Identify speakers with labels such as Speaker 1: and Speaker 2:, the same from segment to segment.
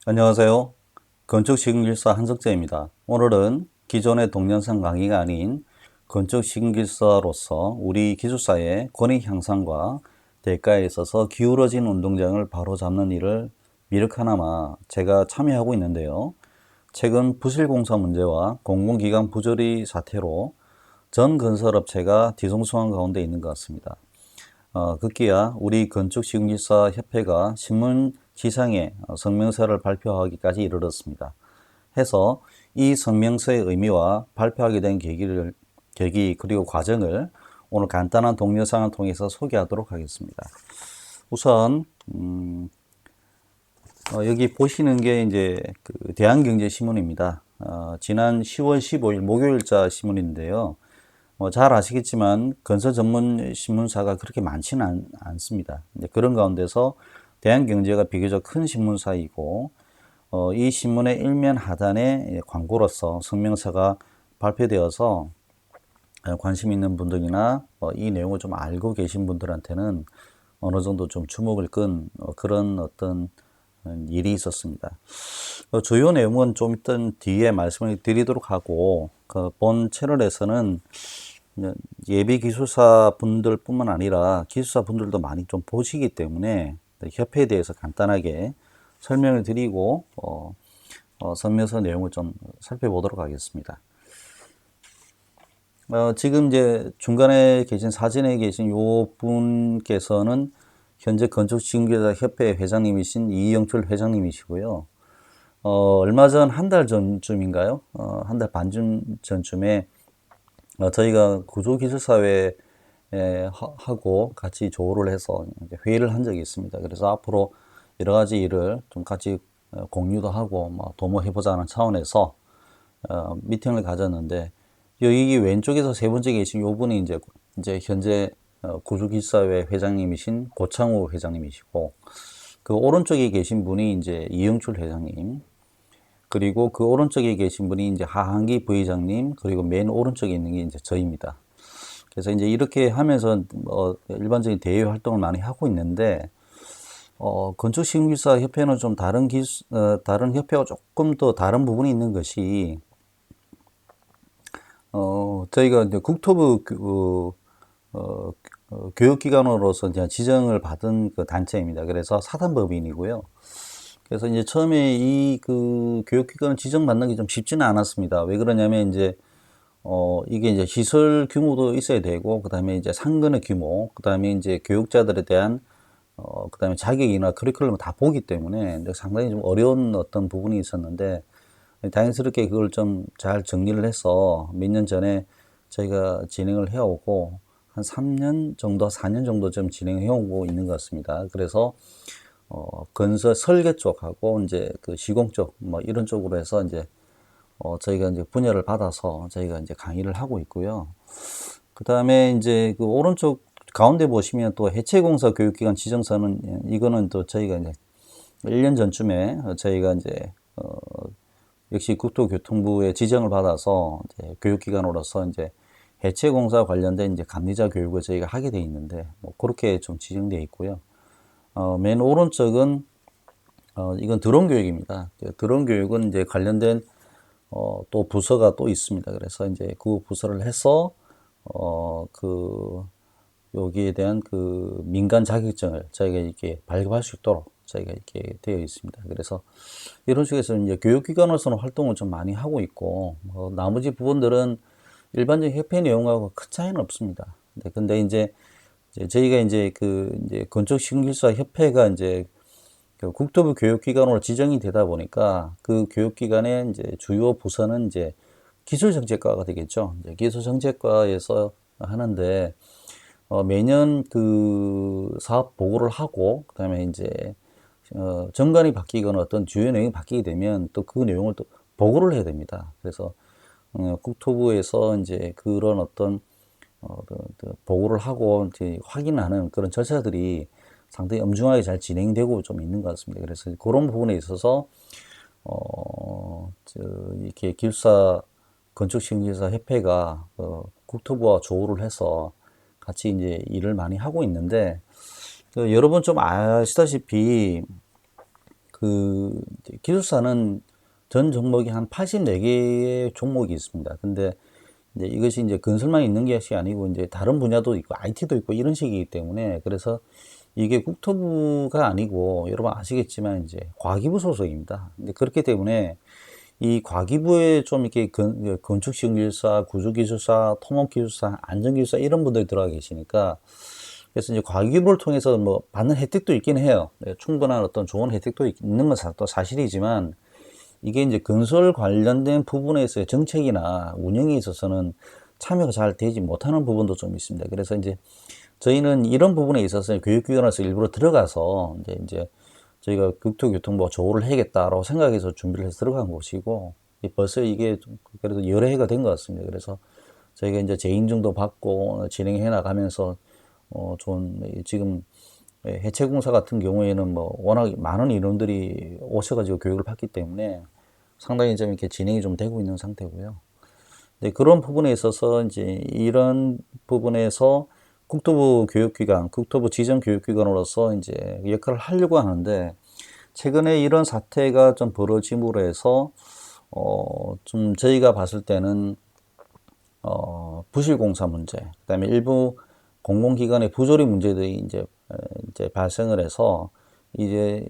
Speaker 1: 안녕하세요. 건축시공길사 한석재입니다. 오늘은 기존의 동영상 강의가 아닌 건축시공길사로서 우리 기술사의 권익 향상과 대가에 있어서 기울어진 운동장을 바로잡는 일을 미륵하나마 제가 참여하고 있는데요. 최근 부실공사 문제와 공공기관 부조리 사태로 전 건설업체가 뒤숭숭한 가운데 있는 것 같습니다. 급기야 우리 건축시공기사 협회가 신문 지상에 성명서를 발표하기까지 이르렀습니다. 해서 이 성명서의 의미와 발표하게 된 계기 그리고 과정을 오늘 간단한 동영상을 통해서 소개하도록 하겠습니다. 우선 여기 보시는 게 이제 그 대한경제신문입니다. 지난 10월 15일 목요일자 신문인데요. 잘 아시겠지만 건설 전문 신문사가 그렇게 많지는 않습니다. 그런 가운데서 대한경제가 비교적 큰 신문사이고 이 신문의 일면 하단에 광고로서 성명서가 발표되어서 관심 있는 분들이나 이 내용을 좀 알고 계신 분들한테는 어느 정도 좀 주목을 끈 그런 어떤 일이 있었습니다. 주요 내용은 좀 이따 뒤에 말씀을 드리도록 하고 본 채널에서는 예비 기술사 분들 뿐만 아니라 기술사 분들도 많이 좀 보시기 때문에 협회에 대해서 간단하게 설명을 드리고 성명서 내용을 좀 살펴보도록 하겠습니다. 지금 이제 중간에 계신 사진에 계신 요 분께서는 현재 건축시공기사 협회 회장님이신 이영철 회장님이시고요. 얼마 전 한 달 전쯤인가요? 한 달 반 전쯤에 저희가 구조기술사회 하고 같이 조율을 해서 회의를 한 적이 있습니다. 그래서 앞으로 여러 가지 일을 좀 같이 공유도 하고 도모해보자는 차원에서 미팅을 가졌는데 여기 왼쪽에서 세 번째 계신 요 분이 이제 현재 구조기술사회 회장님이신 고창우 회장님이시고 그 오른쪽에 계신 분이 이제 이영출 회장님, 그리고 그 오른쪽에 계신 분이 이제 하한기 부회장님, 그리고 맨 오른쪽에 있는 게 이제 저입니다. 그래서 이제 이렇게 하면서 일반적인 대외 활동을 많이 하고 있는데 건축시공기사 협회는 좀 다른 협회와 조금 더 다른 부분이 있는 것이 저희가 이제 국토부 교육기관으로서 이제 지정을 받은 그 단체입니다. 그래서 사단법인이고요. 그래서 이제 처음에 이 그 교육기관을 지정받는 게 좀 쉽지는 않았습니다. 왜 그러냐면 이게 이제 시설 규모도 있어야 되고, 그 다음에 이제 상근의 규모, 그 다음에 이제 교육자들에 대한, 그 다음에 자격이나 커리큘럼을 다 보기 때문에 상당히 좀 어려운 어떤 부분이 있었는데, 다행스럽게 그걸 좀 잘 정리를 해서 몇 년 전에 저희가 진행을 해오고, 한 3년 정도, 4년 정도 좀 진행해오고 있는 것 같습니다. 그래서, 건설 설계 쪽하고 이제 그 시공 쪽, 이런 쪽으로 해서 저희가 이제 분야를 받아서 저희가 이제 강의를 하고 있고요. 그 다음에 이제 그 오른쪽 가운데 보시면 또 해체공사 교육기관 지정서는 이거는 또 저희가 이제 1년 전쯤에 저희가 이제 역시 국토교통부의 지정을 받아서 이제 교육기관으로서 이제 해체공사 관련된 이제 감리자 교육을 저희가 하게 돼 있는데 그렇게 좀 지정되어 있고요. 맨 오른쪽은 이건 드론 교육입니다. 드론 교육은 이제 관련된 또 부서가 또 있습니다. 그래서 이제 그 부서를 해서 여기에 대한 그 민간 자격증을 저희가 이렇게 발급할 수 있도록 저희가 이렇게 되어 있습니다. 그래서 이런 식에서 이제 교육기관으로서는 활동을 좀 많이 하고 있고 나머지 부분들은 일반적인 협회 내용하고 큰 차이는 없습니다. 근데 이제 저희가 이제 건축시공기술사 협회가 이제 그 국토부 교육기관으로 지정이 되다 보니까 그 교육기관의 이제 주요 부서는 이제 기술정책과가 되겠죠. 이제 기술정책과에서 하는데 매년 그 사업 보고를 하고 그다음에 이제 정관이 바뀌거나 어떤 주요 내용이 바뀌게 되면 또 그 내용을 또 보고를 해야 됩니다. 그래서 국토부에서 이제 그런 어떤 보고를 하고 이제 확인하는 그런 절차들이 상당히 엄중하게 잘 진행되고 좀 있는 것 같습니다. 그래서 그런 부분에 있어서 이렇게 기술사 건축시공기사 협회가 국토부와 조율을 해서 같이 이제 일을 많이 하고 있는데 여러분 좀 아시다시피 그 기술사는 전 종목이 한 84개의 종목이 있습니다. 근데 이제 이것이 이제 건설만 있는 것이 아니고 이제 다른 분야도 있고 IT도 있고 이런 식이기 때문에, 그래서 이게 국토부가 아니고 여러분 아시겠지만 이제 과기부 소속입니다. 근데 그렇기 때문에 이 과기부에 좀 이렇게 건축시공기술사, 구조기술사, 토목기술사, 안전기술사 이런 분들이 들어가 계시니까, 그래서 이제 과기부를 통해서 뭐 받는 혜택도 있긴 해요. 네, 충분한 어떤 좋은 혜택도 있는 건 또 사실이지만, 이게 이제 건설 관련된 부분에서의 정책이나 운영에 있어서는 참여가 잘 되지 못하는 부분도 좀 있습니다. 그래서 이제 저희는 이런 부분에 있어서 교육기관에서 일부러 들어가서 이제 저희가 국토교통부가 조우를 해야겠다라고 생각해서 준비를 해서 들어간 곳이고, 벌써 이게 좀 그래도 여러 해가 된 것 같습니다. 그래서 저희가 이제 재인증도 받고 진행해 나가면서 좋은, 지금 해체공사 같은 경우에는 뭐 워낙 많은 인원들이 오셔가지고 교육을 받기 때문에 상당히 좀 이렇게 진행이 좀 되고 있는 상태고요. 네, 그런 부분에 있어서 이제 이런 부분에서 국토부 교육기관, 국토부 지정 교육기관으로서 이제 역할을 하려고 하는데, 최근에 이런 사태가 좀 벌어짐으로 해서 좀 저희가 봤을 때는 부실 공사 문제, 그다음에 일부 공공기관의 부조리 문제들이 이제 발생을 해서 이제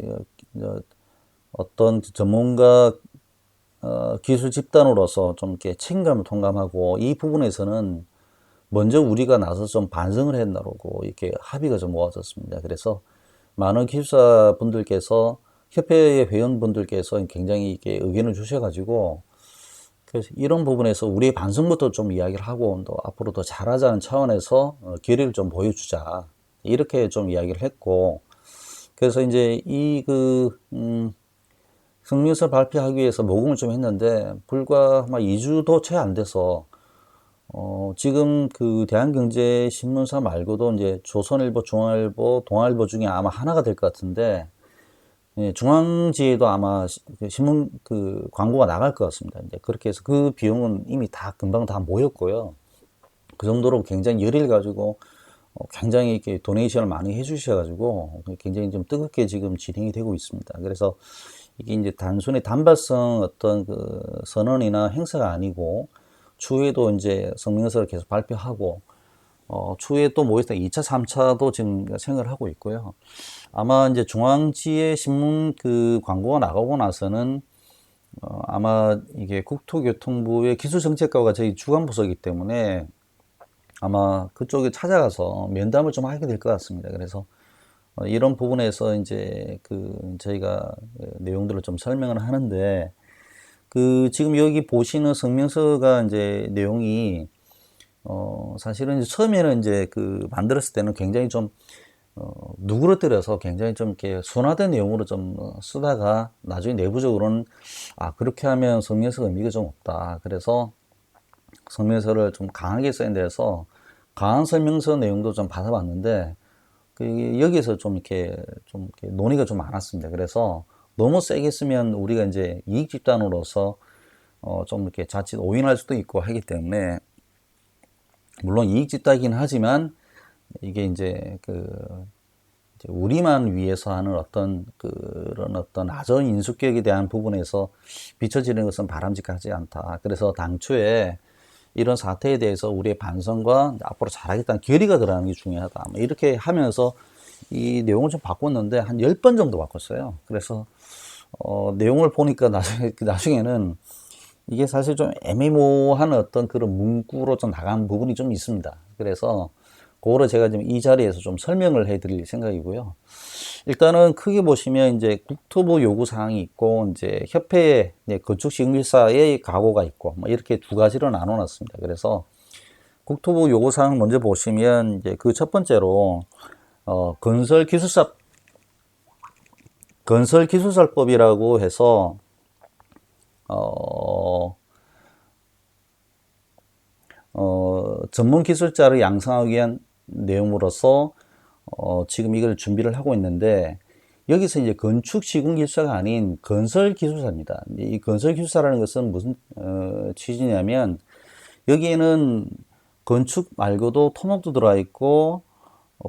Speaker 1: 어떤 전문가 기술 집단으로서 좀 이렇게 책임감을 통감하고 이 부분에서는 먼저 우리가 나서 좀 반성을 했나라고 이렇게 합의가 좀 모아졌습니다. 그래서 많은 기술사 분들께서, 협회의 회원분들께서 굉장히 이렇게 의견을 주셔가지고, 그래서 이런 부분에서 우리의 반성부터 좀 이야기를 하고 또 앞으로 더 잘하자는 차원에서 결의를 좀 보여주자, 이렇게 좀 이야기를 했고, 그래서 이제 성명서 발표하기 위해서 모금을 좀 했는데 불과 아마 2주도 채 안 돼서 지금 그 대한경제신문사 말고도 이제 조선일보, 중앙일보, 동아일보 중에 아마 하나가 될 것 같은데, 예, 중앙지에도 아마 신문 그 광고가 나갈 것 같습니다. 이제 그렇게 해서 그 비용은 이미 다 금방 다 모였고요. 그 정도로 굉장히 열의를 가지고 굉장히 이렇게 도네이션을 많이 해주셔가지고 굉장히 좀 뜨겁게 지금 진행이 되고 있습니다. 그래서 이게 이제 단순히 단발성 어떤 그 선언이나 행사가 아니고, 추후에도 이제 성명서를 계속 발표하고, 추후에 또 모여서 2차, 3차도 지금 생각을 하고 있고요. 아마 이제 중앙지에 신문 그 광고가 나가고 나서는, 아마 이게 국토교통부의 기술정책과가 저희 주관부서이기 때문에 아마 그쪽에 찾아가서 면담을 좀 하게 될 것 같습니다. 그래서 이런 부분에서 이제 저희가 내용들을 좀 설명을 하는데, 지금 여기 보시는 성명서가 이제 내용이, 사실은 이제 처음에는 이제 만들었을 때는 굉장히 좀, 누그러뜨려서 굉장히 좀 이렇게 순화된 내용으로 좀 쓰다가 나중에 내부적으로는, 그렇게 하면 성명서가 의미가 좀 없다. 그래서 성명서를 좀 강하게 써야 돼서 강한 설명서 내용도 좀 받아봤는데, 여기에서 좀 이렇게 논의가 좀 많았습니다. 그래서 너무 세게 쓰면 우리가 이제 이익 집단으로서 좀 이렇게 자칫 오인할 수도 있고 하기 때문에, 물론 이익 집단이긴 하지만 이게 이제 우리만 위해서 하는 그런 어떤 아전 인수격에 대한 부분에서 비춰지는 것은 바람직하지 않다. 그래서 당초에 이런 사태에 대해서 우리의 반성과 앞으로 잘하겠다는 결의가 들어가는 게 중요하다. 이렇게 하면서 이 내용을 좀 바꿨는데 한 10번 정도 바꿨어요. 그래서 내용을 보니까 나중에는 이게 사실 좀 애매모호한 어떤 그런 문구로 좀 나간 부분이 좀 있습니다. 그래서 그거를 제가 지금 이 자리에서 좀 설명을 해드릴 생각이고요. 일단은 크게 보시면 이제 국토부 요구 사항이 있고, 이제 협회의 건축시공기사의 각오가 있고, 뭐 이렇게 두 가지로 나눠놨습니다. 그래서 국토부 요구 사항 먼저 보시면 이제 그 첫 번째로 건설기술사법이라고 해서 전문 기술자를 양성하기 위한 내용으로서 지금 이걸 준비를 하고 있는데, 여기서 이제 건축시공기술사가 아닌 건설기술사입니다. 이 건설기술사라는 것은 무슨 취지냐면, 여기에는 건축 말고도 토목도 들어와 있고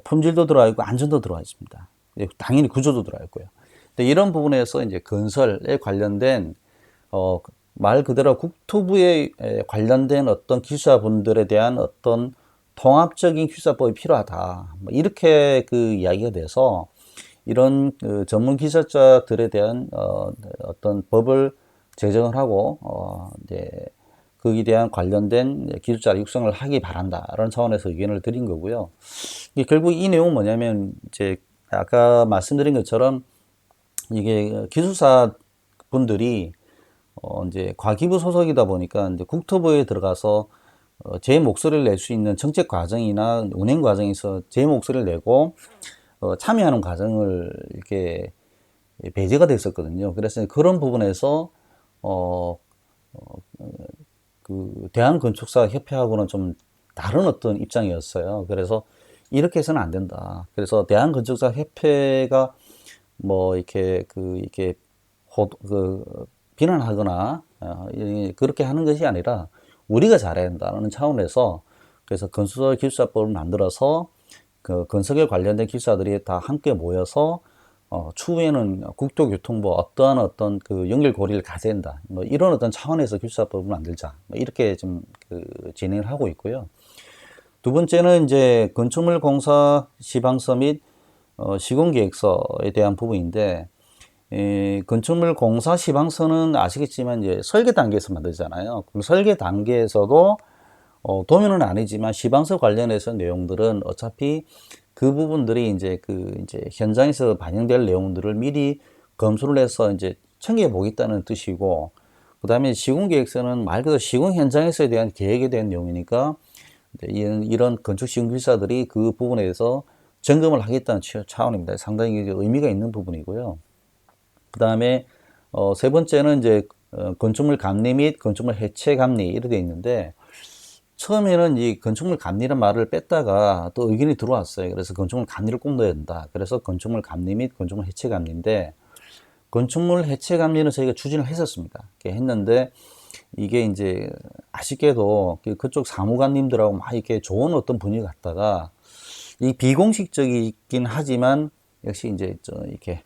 Speaker 1: 품질도 들어와 있고 안전도 들어와 있습니다. 당연히 구조도 들어와 있고요. 근데 이런 부분에서 이제 건설에 관련된 말 그대로 국토부에 관련된 어떤 기술자분들에 대한 어떤 통합적인 기술자법이 필요하다. 뭐 이렇게 그 이야기가 돼서 이런 그 전문 기술자들에 대한 어떤 법을 제정을 하고 이제 거기에 대한 관련된 기술자 육성을 하기 바란다라는 차원에서 의견을 드린 거고요. 결국 이 내용은 뭐냐면 이제 아까 말씀드린 것처럼 이게 기술사 분들이 이제 과기부 소속이다 보니까 이제 국토부에 들어가서 제 목소리를 낼 수 있는 정책 과정이나 운행 과정에서 제 목소리를 내고 참여하는 과정을 이렇게 배제가 됐었거든요. 그래서 그런 부분에서 그 대한건축사협회하고는 좀 다른 어떤 입장이었어요. 그래서 이렇게 해서는 안 된다. 그래서 대한건축사협회가 뭐 이렇게 비난하거나 그렇게 하는 것이 아니라 우리가 잘해야 된다는 차원에서 그래서 건설기술사법을 만들어서 그 건설에 관련된 기술사들이 다 함께 모여서 추후에는 국토교통부 어떤 그 연결고리를 가져야 된다. 뭐 이런 어떤 차원에서 기술사법을 만들자. 뭐 이렇게 좀 그 진행을 하고 있고요. 두 번째는 이제 건축물 공사 시방서 및 시공계획서에 대한 부분인데 건축물 공사 시방서는 아시겠지만 이제 설계 단계에서 만들잖아요. 그럼 설계 단계에서도 도면은 아니지만 시방서 관련해서 내용들은 어차피 그 부분들이 이제 이제 현장에서 반영될 내용들을 미리 검수를 해서 이제 청구해 보겠다는 뜻이고, 그 다음에 시공계획서는 말 그대로 시공 현장에서에 대한 계획에 대한 내용이니까 이런 건축 시공기사들이 그 부분에 대해서 점검을 하겠다는 차원입니다. 상당히 의미가 있는 부분이고요. 그 다음에 세 번째는 이제 건축물 감리 및 건축물 해체 감리 이렇게 돼 있는데, 처음에는 이 건축물 감리란 말을 뺐다가 또 의견이 들어왔어요. 그래서 건축물 감리를 꼭 넣어야 된다. 그래서 건축물 감리 및 건축물 해체 감리인데, 건축물 해체 감리는 저희가 추진을 했었습니다. 했는데 이게 이제 아쉽게도 그쪽 사무관님들하고 막 이렇게 좋은 어떤 분위기 갔다가 이 비공식적이긴 하지만 역시 이제 이렇게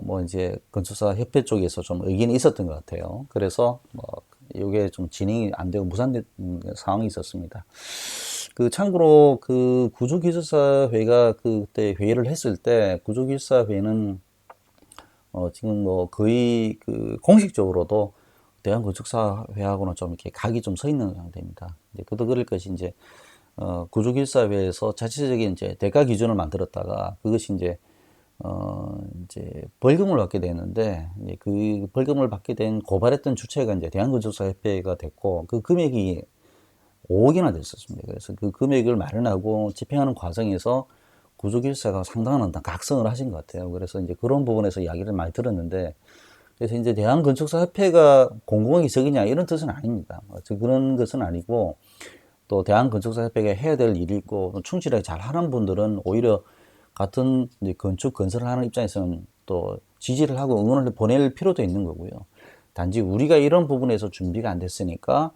Speaker 1: 뭐 이제 건축사 협회 쪽에서 좀 의견이 있었던 것 같아요. 그래서 뭐 이게 좀 진행이 안 되고 무산된 상황이 있었습니다. 그 참고로 그 구조기술사 회가 그때 회의를 했을 때 구조기술사 회는 지금 뭐 거의 그 공식적으로도 대한건축사회하고는 좀 이렇게 각이 좀 서 있는 상태입니다. 이제 그도 그럴 것이 이제 구조기술사회에서 자체적인 이제 대가 기준을 만들었다가 그것이 이제 벌금을 받게 되는데, 그 벌금을 받게 된 고발했던 주체가 이제 대한건축사협회가 됐고, 그 금액이 5억이나 됐었습니다. 그래서 그 금액을 마련하고 집행하는 과정에서 구조기술사가 상당한 어떤 각성을 하신 것 같아요. 그래서 이제 그런 부분에서 이야기를 많이 들었는데, 그래서 이제 대한건축사협회가 공공의 기적이냐 이런 뜻은 아닙니다. 그런 것은 아니고, 또 대한건축사협회가 해야 될 일이 있고 충실하게 잘 하는 분들은 오히려 같은 이제 건축 건설을 하는 입장에서는 또 지지를 하고 응원을 보낼 필요도 있는 거고요. 단지 우리가 이런 부분에서 준비가 안 됐으니까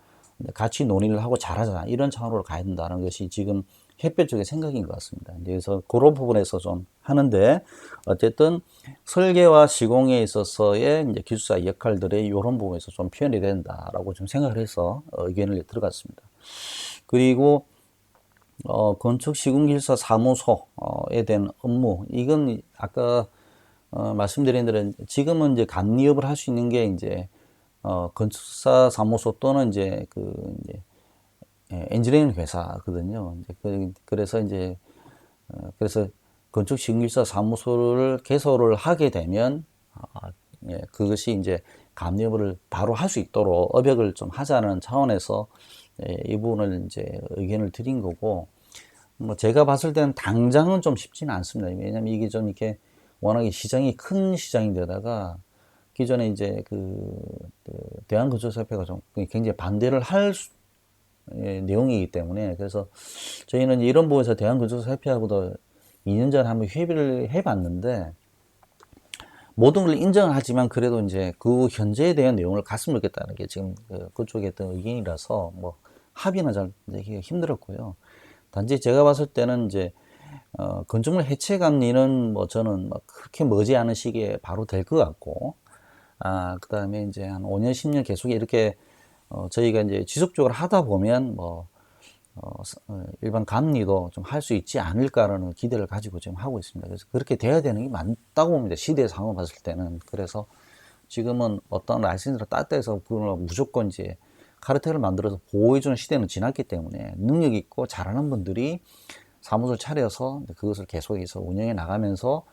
Speaker 1: 같이 논의를 하고 잘하자 이런 차원으로 가야 된다는 것이 지금 협회 쪽의 생각인 것 같습니다. 그래서 그런 부분에서 좀 하는데, 어쨌든 설계와 시공에 있어서의 이제 기술사 역할들의 이런 부분에서 좀 표현이 된다라고 좀 생각을 해서 의견을 들어갔습니다. 그리고 건축 시공기술사 사무소에 대한 업무, 이건 아까 말씀드린 대로 지금은 이제 감리업을 할 수 있는 게 이제 건축사 사무소 또는 이제 이제 엔지니어링 회사거든요. 그래서 이제 그래서 건축 시공기술사 사무소를 개소를 하게 되면 그것이 이제 감리업을 바로 할 수 있도록 업역을 좀 하자는 차원에서 이 부분을 이제 의견을 드린 거고, 뭐 제가 봤을 때는 당장은 좀 쉽지는 않습니다. 왜냐면 이게 좀 이렇게 워낙에 시장이 큰 시장인데다가 기존에 이제 대한건축사협회가 좀 굉장히 반대를 할 내용이기 때문에, 그래서 저희는 이런 부분에서 대한건축사협회하고도 2년 전에 한번 협의를 해봤는데, 모든 걸 인정을 하지만 그래도 이제 그 현재에 대한 내용을 갔으면 좋겠다는 게 지금 그쪽에 어떤 의견이라서 뭐 합의는 잘 힘들었고요. 단지 제가 봤을 때는 이제 건축물 해체 감리는 뭐 저는 뭐 그렇게 머지않은 시기에 바로 될 것 같고, 그 다음에 이제 한 5년, 10년 계속 이렇게, 저희가 이제 지속적으로 하다 보면 뭐, 일반 감리도 좀 할 수 있지 않을까라는 기대를 가지고 지금 하고 있습니다. 그래서 그렇게 돼야 되는 게 맞다고 봅니다. 시대의 상황을 봤을 때는. 그래서 지금은 어떤 라이센스를 따떼서 그걸 무조건 이제 카르텔을 만들어서 보호해주는 시대는 지났기 때문에 능력 있고 잘하는 분들이 사무소를 차려서 그것을 계속해서 운영해 나가면서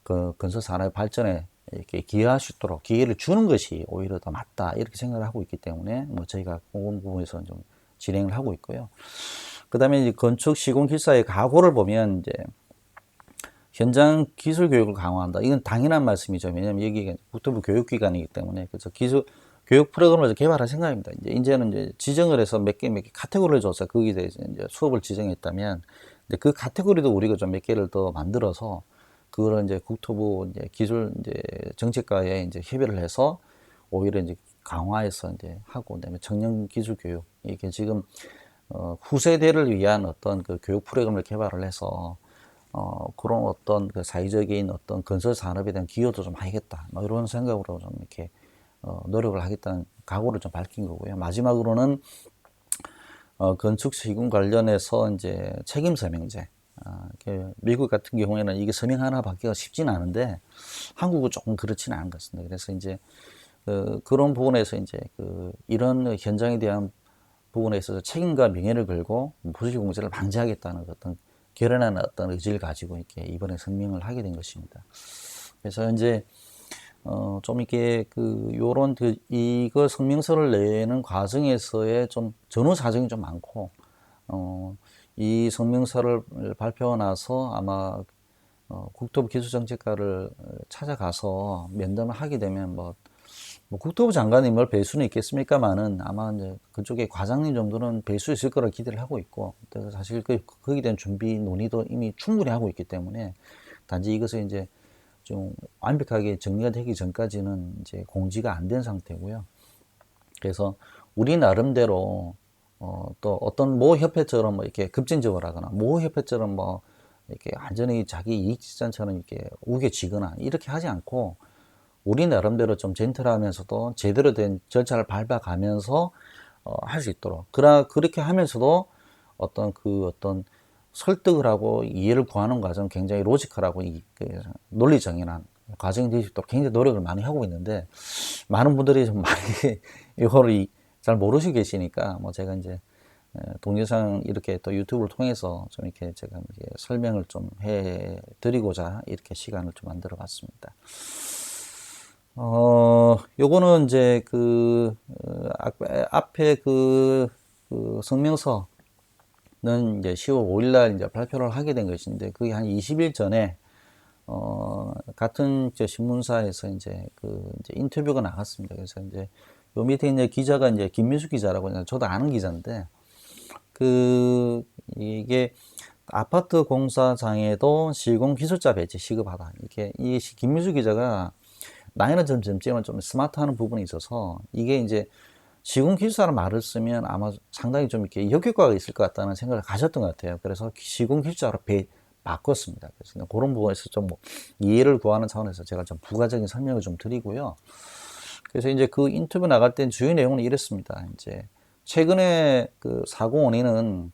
Speaker 1: 그 건설 산업의 발전에 이렇게 기여할 수 있도록 기회를 주는 것이 오히려 더 맞다 이렇게 생각을 하고 있기 때문에 뭐 저희가 그런 부분에서 좀 진행을 하고 있고요. 그 다음에 이제 건축 시공 기사의 각오를 보면 이제 현장 기술 교육을 강화한다. 이건 당연한 말씀이죠. 왜냐하면 여기가 국토부 교육기관이기 때문에 그래서 기술 교육 프로그램을 개발할 생각입니다. 이제는 이제 지정을 해서 몇 개 카테고리를 줘서 거기에 대해서 이제 수업을 지정했다면, 근데 그 카테고리도 우리가 좀 몇 개를 더 만들어서 그거를 이제 국토부 이제 기술 이제 정책과에 이제 협의를 해서 오히려 이제 강화해서 이제 하고, 그다음에 청년 기술 교육 이게 지금 후세대를 위한 어떤 그 교육 프로그램을 개발을 해서 그런 어떤 그 사회적인 어떤 건설 산업에 대한 기여도 좀 하겠다. 뭐 이런 생각으로 좀 이렇게 노력을 하겠다는 각오를 좀 밝힌 거고요. 마지막으로는 건축 시공 관련해서 이제 책임 서명제. 미국 같은 경우에는 이게 서명 하나 받기가 쉽지는 않은데 한국은 조금 그렇지는 않은 것 같습니다. 그래서 이제 그런 부분에서 이제 이런 현장에 대한 부분에 있어서 책임과 명예를 걸고 부실 공제를 방지하겠다는 어떤 결연한 어떤 의지를 가지고 이렇게 이번에 성명을 하게 된 것입니다. 그래서 이제 좀 이렇게 요런 이거 성명서를 내는 과정에서의 좀 전후 사정이 좀 많고, 이 성명서를 발표하고 나서 아마 국토부 기술정책과를 찾아가서 면담을 하게 되면 뭐 국토부 장관이 뭘 뵐 수는 있겠습니까만은 아마 이제 그쪽에 과장님 정도는 뵐 수 있을 거라 기대를 하고 있고, 그래서 사실 거기에 대한 준비 논의도 이미 충분히 하고 있기 때문에 단지 이것을 이제 좀 완벽하게 정리가 되기 전까지는 이제 공지가 안 된 상태고요. 그래서 우리 나름대로 또 어떤 모 협회처럼 뭐 이렇게 급진적으로 하거나 모 협회처럼 뭐 이렇게 완전히 자기 이익집단처럼 이렇게 우겨지거나 이렇게 하지 않고 우리 나름대로 좀 젠틀하면서도 제대로 된 절차를 밟아가면서 할 수 있도록 그렇게 하면서도 어떤 설득을 하고 이해를 구하는 과정 굉장히 로지컬하고 논리정연한 과정이 될 수 있도록 굉장히 노력을 많이 하고 있는데, 많은 분들이 좀 많이 이거를 잘 모르시고 계시니까 뭐 제가 이제 동영상 이렇게 또 유튜브를 통해서 좀 이렇게 제가 이렇게 설명을 좀 해 드리고자 이렇게 시간을 좀 만들어 봤습니다. 요거는 이제 앞에 성명서는 이제 10월 5일날 이제 발표를 하게 된 것인데, 그게 한 20일 전에, 같은 신문사에서 이제 이제 인터뷰가 나갔습니다. 그래서 이제 요 밑에 이제 기자가 이제 김민수 기자라고, 저도 아는 기자인데, 이게 아파트 공사장에도 시공 기술자 배치 시급하다. 이렇게, 이 김민수 기자가 나이는 좀 젊지만 좀 스마트한 부분이 있어서 이게 이제 시공 기술사라는 말을 쓰면 아마 상당히 좀 이렇게 역효과가 있을 것 같다는 생각을 가졌던 것 같아요. 그래서 시공 기술사로 바꿨습니다. 그래서 그런 부분에서 좀 뭐 이해를 구하는 차원에서 제가 좀 부가적인 설명을 좀 드리고요. 그래서 이제 그 인터뷰 나갈 땐 주요 내용은 이랬습니다. 이제 최근에 사고 원인은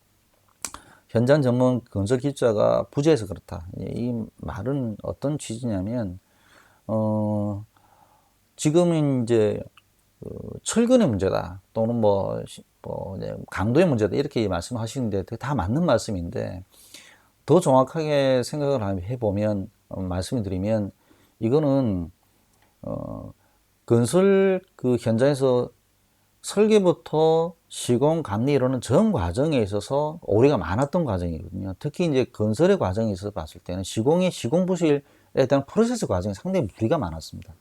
Speaker 1: 현장 전문 건설 기술자가 부재해서 그렇다. 이 말은 어떤 취지냐면, 지금은 이제 철근의 문제다 또는 강도의 문제다 이렇게 말씀하시는데 다 맞는 말씀인데, 더 정확하게 생각을 해보면 말씀을 드리면 이거는 건설 현장에서 설계부터 시공 감리 이러는 전 과정에 있어서 오류가 많았던 과정이거든요. 특히 이제 건설의 과정에 있어서 봤을 때는 시공 부실에 대한 프로세스 과정이 상당히 무리가 많았습니다.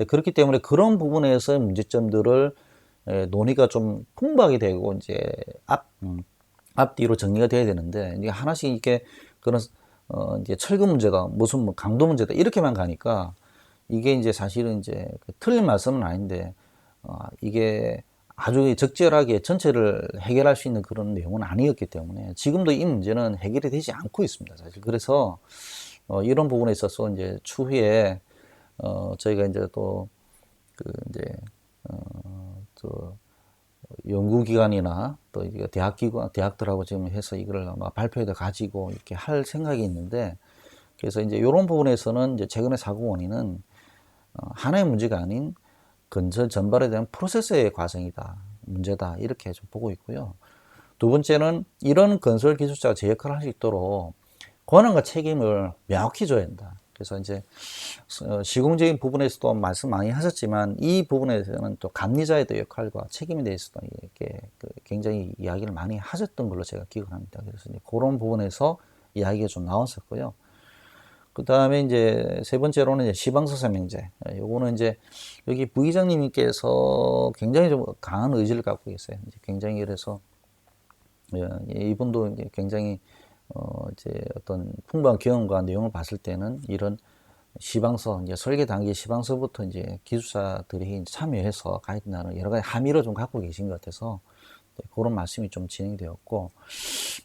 Speaker 1: 그렇기 때문에 그런 부분에서 문제점들을 논의가 좀 풍부하게 되고 이제 앞뒤로 정리가 돼야 되는데, 이게 하나씩 이렇게 그런 이제 철근 문제다 무슨 뭐 강도 문제다 이렇게만 가니까 이게 이제 사실은 이제 틀린 말씀은 아닌데 이게 아주 적절하게 전체를 해결할 수 있는 그런 내용은 아니었기 때문에 지금도 이 문제는 해결이 되지 않고 있습니다, 사실. 그래서 이런 부분에 있어서 이제 추후에 저희가 이제 또 그 이제 또 연구기관이나 또 이게 대학들하고 지금 해서 이걸 아마 발표에도 가지고 이렇게 할 생각이 있는데, 그래서 이제 이런 부분에서는 이제 최근의 사고 원인은 하나의 문제가 아닌 건설 전반에 대한 프로세스의 과정이다, 문제다, 이렇게 좀 보고 있고요. 두 번째는 이런 건설 기술자가 제 역할을 할 수 있도록 권한과 책임을 명확히 줘야 된다. 그래서 이제 시공적인 부분에서도 말씀 많이 하셨지만 이 부분에서는 또 감리자의 역할과 책임에 대해서도 이렇게 굉장히 이야기를 많이 하셨던 걸로 제가 기억을 합니다. 그래서 이제 그런 부분에서 이야기가 좀 나왔었고요. 그 다음에 이제 세 번째로는 이제 시방서 설명제. 요거는 이제 여기 부의장님께서 굉장히 좀 강한 의지를 갖고 계세요. 이제 굉장히 그래서 이분도 이제 굉장히 이제 어떤 풍부한 경험과 내용을 봤을 때는 이런 시방서, 이제 설계 단계 시방서부터 이제 기술사들이 참여해서 가야 된다는 여러 가지 함의를 좀 갖고 계신 것 같아서 그런 말씀이 좀 진행이 되었고,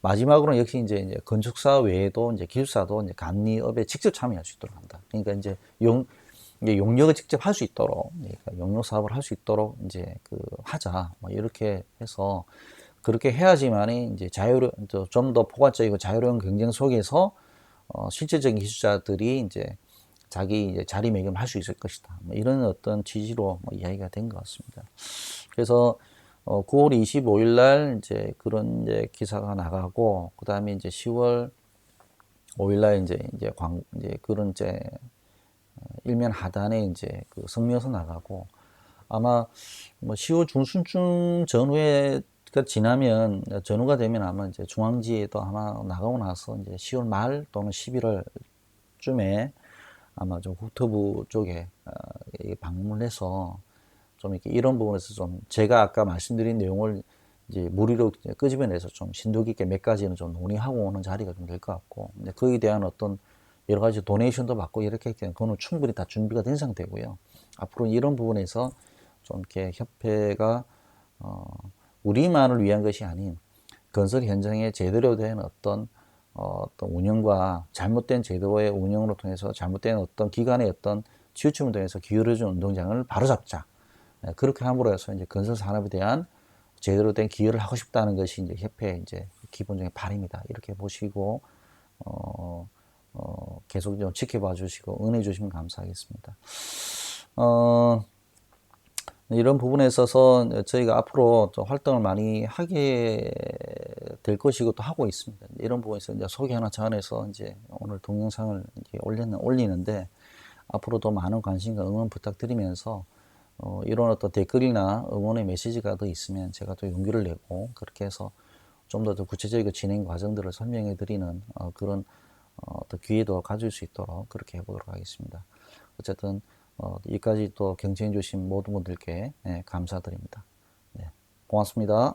Speaker 1: 마지막으로는 역시 이제 건축사 외에도 이제 기술사도 이제 감리업에 직접 참여할 수 있도록 한다. 그러니까 이제 용역을 직접 할 수 있도록, 그러니까 용역 사업을 할 수 있도록 이제 하자, 뭐 이렇게 해서 그렇게 해야지만이 이제 좀 더 포괄적이고 자유로운 경쟁 속에서 실질적인 기술자들이 이제 자기 이제 자리매김을 할 수 있을 것이다, 뭐 이런 어떤 취지로 뭐 이야기가 된 것 같습니다. 그래서 9월 25일 날 이제 그런 이제 기사가 나가고, 그 다음에 이제 10월 5일 날 이제 그런 이제 일면 하단에 이제 그 성명서 나가고, 아마 뭐 10월 중순쯤 전후가 지나면, 전후가 되면 아마 이제 중앙지에도 아마 나가고 나서 이제 10월 말 또는 11월쯤에 아마 좀 국토부 쪽에 방문을 해서 좀 이렇게 이런 부분에서 좀 제가 아까 말씀드린 내용을 이제 무리로 끄집어내서 좀 심도 깊게 몇 가지는 좀 논의하고 오는 자리가 좀 될 것 같고, 근데 거기에 대한 어떤 여러 가지 도네이션도 받고 이렇게 했기 때문에 그거는 충분히 다 준비가 된 상태고요. 앞으로 이런 부분에서 좀 이렇게 협회가 우리만을 위한 것이 아닌 건설 현장에 제대로 된 어떤 운영과 잘못된 제도의 운영으로 통해서 잘못된 어떤 기관의 어떤 치우침을 통해서 기울어진 운동장을 바로잡자. 그렇게 함으로 해서 이제 건설 산업에 대한 제대로 된 기여를 하고 싶다는 것이 이제 협회의 이제 기본적인 바람이다, 이렇게 보시고 계속 좀 지켜봐 주시고 응해 주시면 감사하겠습니다. 이런 부분에 있어서 저희가 앞으로 좀 활동을 많이 하게 될 것이고 또 하고 있습니다. 이런 부분에서 이제 소개하는 차원에서 이제 오늘 동영상을 이제 올리는데, 앞으로도 많은 관심과 응원 부탁드리면서 이런 어떤 댓글이나 응원의 메시지가 더 있으면 제가 또 용기를 내고 그렇게 해서 좀 더 구체적인 진행 과정들을 설명해 드리는 그런 어떤 기회도 가질 수 있도록 그렇게 해보도록 하겠습니다. 어쨌든 여기까지 또 경청해 주신 모든 분들께 감사드립니다. 네, 고맙습니다.